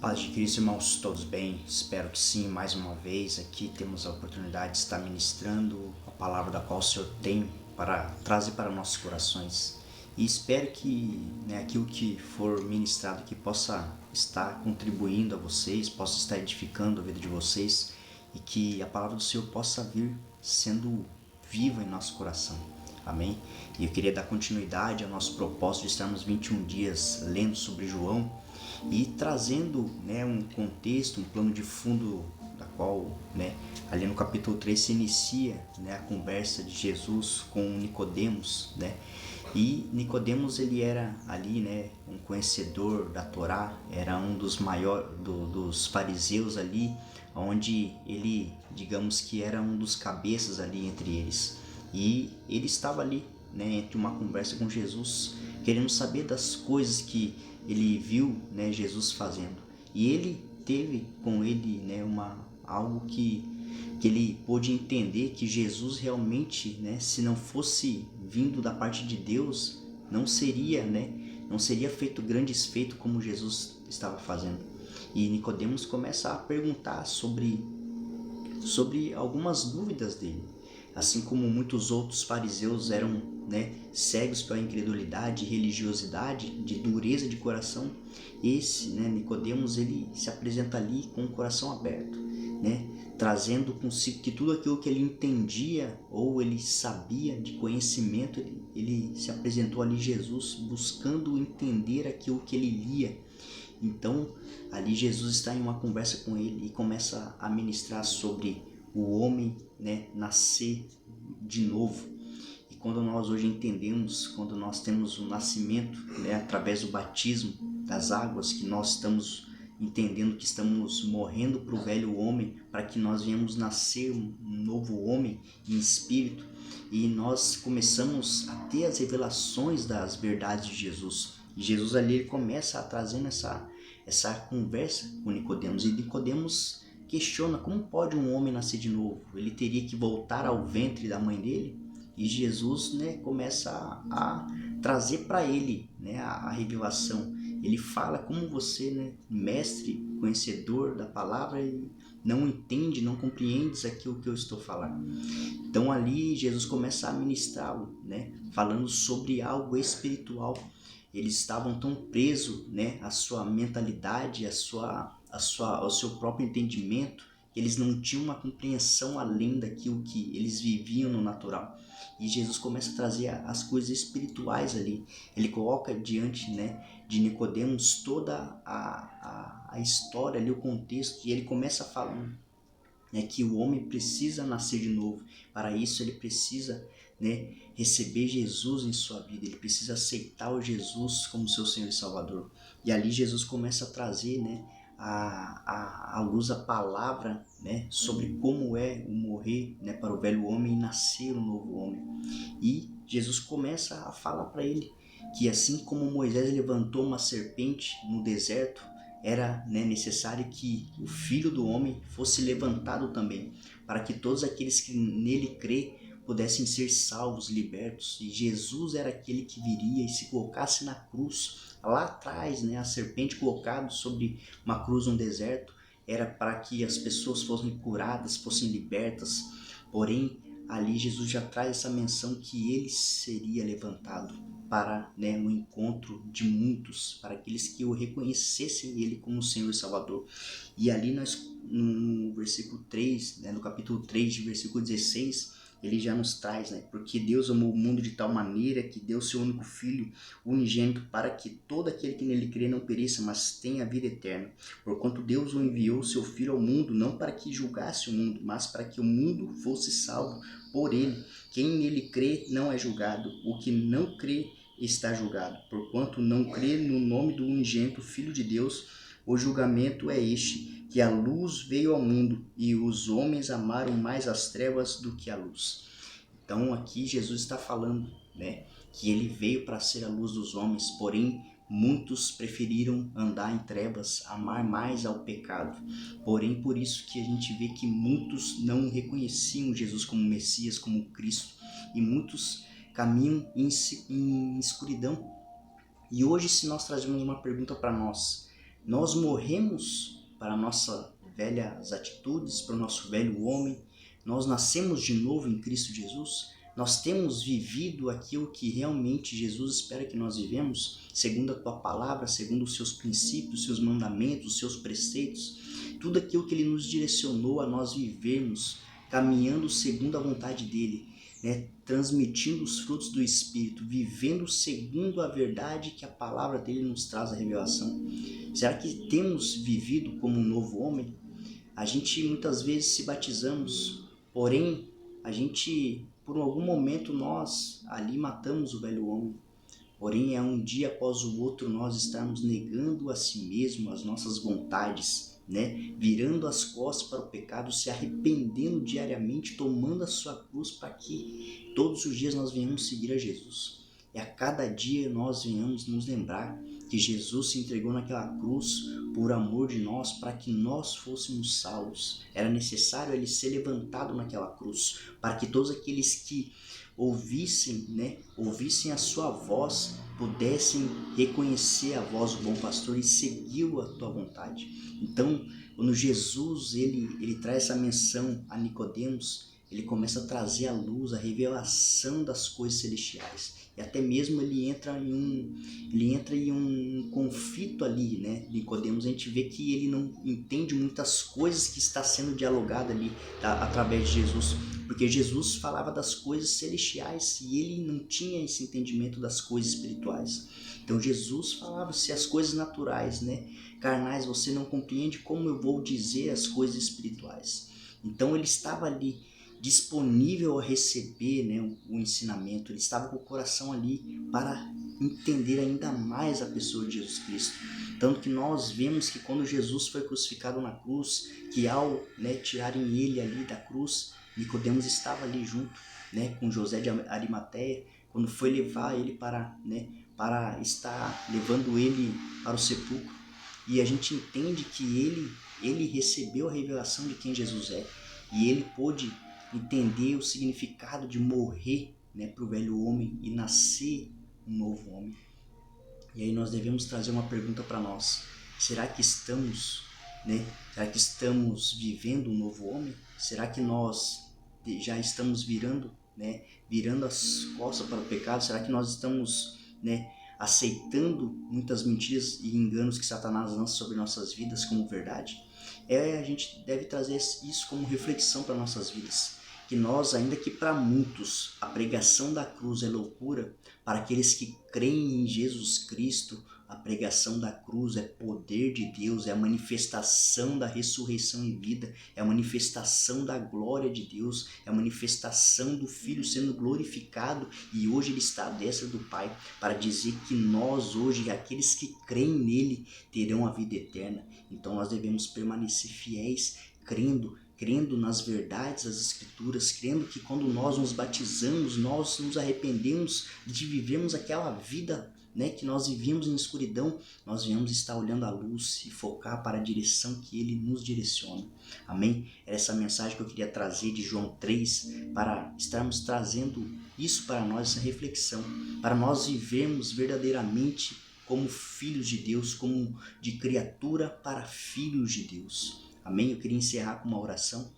Paz de Cristo, irmãos, todos bem? Espero que sim. Mais uma vez aqui temos a oportunidade de estar ministrando a palavra da qual o Senhor tem para trazer para nossos corações. E espero que aquilo que for ministrado aqui possa estar contribuindo a vocês, possa estar edificando a vida de vocês e que a palavra do Senhor possa vir sendo viva em nosso coração. Amém? E eu queria dar continuidade ao nosso propósito de estarmos 21 dias lendo sobre João e trazendo um contexto, um plano de fundo da qual ali no capítulo 3 se inicia a conversa de Jesus com Nicodemos, e Nicodemos ele era ali um conhecedor da Torá, era um dos maiores dos fariseus ali, onde ele, digamos que era um dos cabeças ali entre eles, e ele estava ali entre uma conversa com Jesus, querendo saber das coisas que ele viu Jesus fazendo, e ele teve com ele algo que ele pôde entender que Jesus realmente, se não fosse vindo da parte de Deus, não seria feito grandes feitos como Jesus estava fazendo. E Nicodemos começa a perguntar sobre algumas dúvidas dele, assim como muitos outros fariseus eram cegos pela incredulidade, religiosidade, de dureza de coração. Esse Nicodemos ele se apresenta ali com o coração aberto, trazendo consigo que tudo aquilo que ele entendia ou ele sabia de conhecimento, ele se apresentou ali Jesus buscando entender aquilo que ele lia. Então ali Jesus está em uma conversa com ele e começa a ministrar sobre o homem nascer de novo. E quando nós hoje entendemos, quando nós temos o nascimento através do batismo das águas, que nós estamos entendendo que estamos morrendo para o velho homem, para que nós venhamos nascer um novo homem em espírito, e nós começamos a ter as revelações das verdades de Jesus. E Jesus ali ele começa a trazendo essa conversa com Nicodemos, e Nicodemos questiona como pode um homem nascer de novo. Ele teria que voltar ao ventre da mãe dele? E Jesus começa a trazer para ele a revelação. Ele fala como você, mestre, conhecedor da palavra, não entende, não compreendes aquilo que eu estou falando. Então ali Jesus começa a ministrá-lo, falando sobre algo espiritual. Eles estavam tão presos à sua mentalidade, ao seu próprio entendimento, que eles não tinham uma compreensão além daquilo que eles viviam no natural. E Jesus começa a trazer as coisas espirituais ali. Ele coloca diante de Nicodemos toda a história ali, o contexto, e ele começa falando que o homem precisa nascer de novo. Para isso ele precisa receber Jesus em sua vida, ele precisa aceitar o Jesus como seu Senhor e Salvador. E ali Jesus começa a trazer a luz, a palavra sobre como é o morrer para o velho homem e nascer um novo homem. E Jesus começa a falar para ele que assim como Moisés levantou uma serpente no deserto, era necessário que o Filho do Homem fosse levantado também, para que todos aqueles que nele crê pudessem ser salvos, libertos. E Jesus era aquele que viria e se colocasse na cruz. Lá atrás, a serpente colocada sobre uma cruz no deserto, era para que as pessoas fossem curadas, fossem libertas. Porém, ali Jesus já traz essa menção que ele seria levantado para um encontro de muitos, para aqueles que o reconhecessem ele como Senhor e Salvador. E ali nós, no versículo 3, no capítulo 3, de versículo 16, ele já nos traz, porque Deus amou o mundo de tal maneira que deu seu único Filho unigênito, para que todo aquele que nele crê não pereça, mas tenha a vida eterna. Porquanto Deus o enviou seu Filho ao mundo, não para que julgasse o mundo, mas para que o mundo fosse salvo por ele. Quem nele crê não é julgado, o que não crê está julgado, porquanto não crê no nome do unigênito Filho de Deus. O julgamento é este, que a luz veio ao mundo, e os homens amaram mais as trevas do que a luz. Então aqui Jesus está falando que ele veio para ser a luz dos homens, porém muitos preferiram andar em trevas, amar mais ao pecado. Porém, por isso que a gente vê que muitos não reconheciam Jesus como Messias, como Cristo, e muitos caminham em escuridão. E hoje, se nós trazemos uma pergunta para nós, Nós morremos para nossas velhas atitudes, para o nosso velho homem. Nós nascemos de novo em Cristo Jesus. Nós temos vivido aquilo que realmente Jesus espera que nós vivemos, segundo a tua palavra, segundo os seus princípios, os seus mandamentos, os seus preceitos, tudo aquilo que ele nos direcionou a nós vivermos, caminhando segundo a vontade dele, né? Transmitindo os frutos do Espírito, vivendo segundo a verdade que a palavra dele nos traz a revelação. Será que temos vivido como um novo homem? A gente muitas vezes se batizamos, porém a gente, por algum momento, nós ali matamos o velho homem. Porém, é um dia após o outro nós estarmos negando a si mesmo, as nossas vontades, né? Virando as costas para o pecado, se arrependendo diariamente, tomando a sua cruz para que todos os dias nós venhamos seguir a Jesus. E a cada dia nós venhamos nos lembrar que Jesus se entregou naquela cruz por amor de nós, para que nós fôssemos salvos. Era necessário ele ser levantado naquela cruz, para que todos aqueles que ouvissem a sua voz, pudessem reconhecer a voz do bom pastor e seguir a tua vontade. Então, quando Jesus ele traz essa menção a Nicodemos, ele começa a trazer à luz a revelação das coisas celestiais. E até mesmo ele entra em um conflito ali, né? Nicodemos, a gente vê que ele não entende muitas coisas que está sendo dialogada ali através de Jesus, porque Jesus falava das coisas celestiais e ele não tinha esse entendimento das coisas espirituais. Então Jesus falava se as coisas naturais, né, carnais, você não compreende, como eu vou dizer as coisas espirituais? Então ele estava ali disponível a receber, né, o ensinamento, ele estava com o coração ali para entender ainda mais a pessoa de Jesus Cristo. Tanto que nós vemos que quando Jesus foi crucificado na cruz, que ao, né, tirarem ele ali da cruz, Nicodemos estava ali junto, né, com José de Arimateia, quando foi levar ele para estar levando ele para o sepulcro. E a gente entende que ele recebeu a revelação de quem Jesus é, e ele pôde entender o significado de morrer, né, para o velho homem e nascer um novo homem. E aí nós devemos trazer uma pergunta para nós: será que estamos, né? Será que estamos vivendo um novo homem? Será que nós já estamos virando as costas para o pecado? Será que nós estamos, né, aceitando muitas mentiras e enganos que Satanás lança sobre nossas vidas como verdade? A gente deve trazer isso como reflexão para nossas vidas. Que nós, ainda que para muitos a pregação da cruz é loucura, para aqueles que creem em Jesus Cristo, a pregação da cruz é poder de Deus, é a manifestação da ressurreição e vida, é a manifestação da glória de Deus, é a manifestação do Filho sendo glorificado, e hoje ele está à destra do Pai para dizer que nós hoje, aqueles que creem nele, terão a vida eterna. Então nós devemos permanecer fiéis, crendo nas verdades das Escrituras, crendo que quando nós nos batizamos, nós nos arrependemos de vivermos aquela vida, né, que nós vivíamos em escuridão, nós viemos estar olhando a luz e focar para a direção que Ele nos direciona. Amém? Era essa mensagem que eu queria trazer de João 3, para estarmos trazendo isso para nós, essa reflexão, para nós vivermos verdadeiramente como filhos de Deus, como de criatura para filhos de Deus. Amém? Eu queria encerrar com uma oração.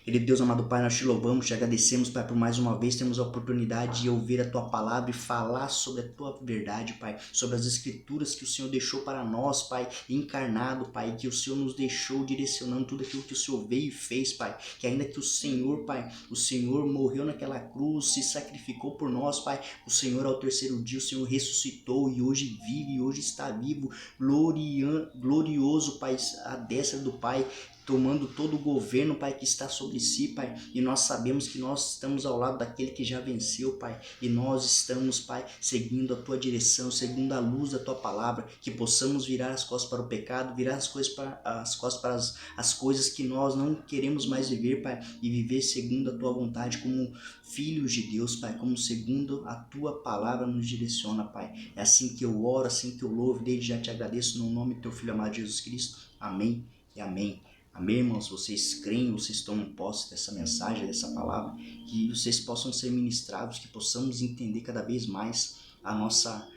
Querido Deus, amado Pai, nós te louvamos, te agradecemos, Pai, por mais uma vez temos a oportunidade de ouvir a Tua palavra e falar sobre a Tua verdade, Pai, sobre as Escrituras que o Senhor deixou para nós, Pai, encarnado, Pai, que o Senhor nos deixou direcionando tudo aquilo que o Senhor veio e fez, Pai, que ainda que o Senhor, Pai, o Senhor morreu naquela cruz, se sacrificou por nós, Pai, o Senhor ao terceiro dia, o Senhor ressuscitou e hoje vive, e hoje está vivo, glorioso, Pai, à destra do Pai, tomando todo o governo, Pai, que está sobre si, Pai, e nós sabemos que nós estamos ao lado daquele que já venceu, Pai, e nós estamos, Pai, seguindo a Tua direção, seguindo a luz da Tua palavra, que possamos virar as costas para o pecado, virar as costas para as coisas que nós não queremos mais viver, Pai, e viver segundo a Tua vontade, como filhos de Deus, Pai, como segundo a Tua palavra nos direciona, Pai. É assim que eu oro, assim que eu louvo, desde já te agradeço no nome do Teu Filho amado Jesus Cristo. Amém e amém. Amém, irmãos? Vocês creem, vocês tomam posse dessa mensagem, dessa palavra, que vocês possam ser ministrados, que possamos entender cada vez mais a nossa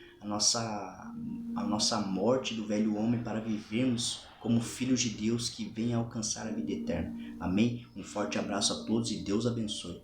a nossa morte do velho homem para vivermos como filhos de Deus que vêm alcançar a vida eterna. Amém? Um forte abraço a todos e Deus abençoe.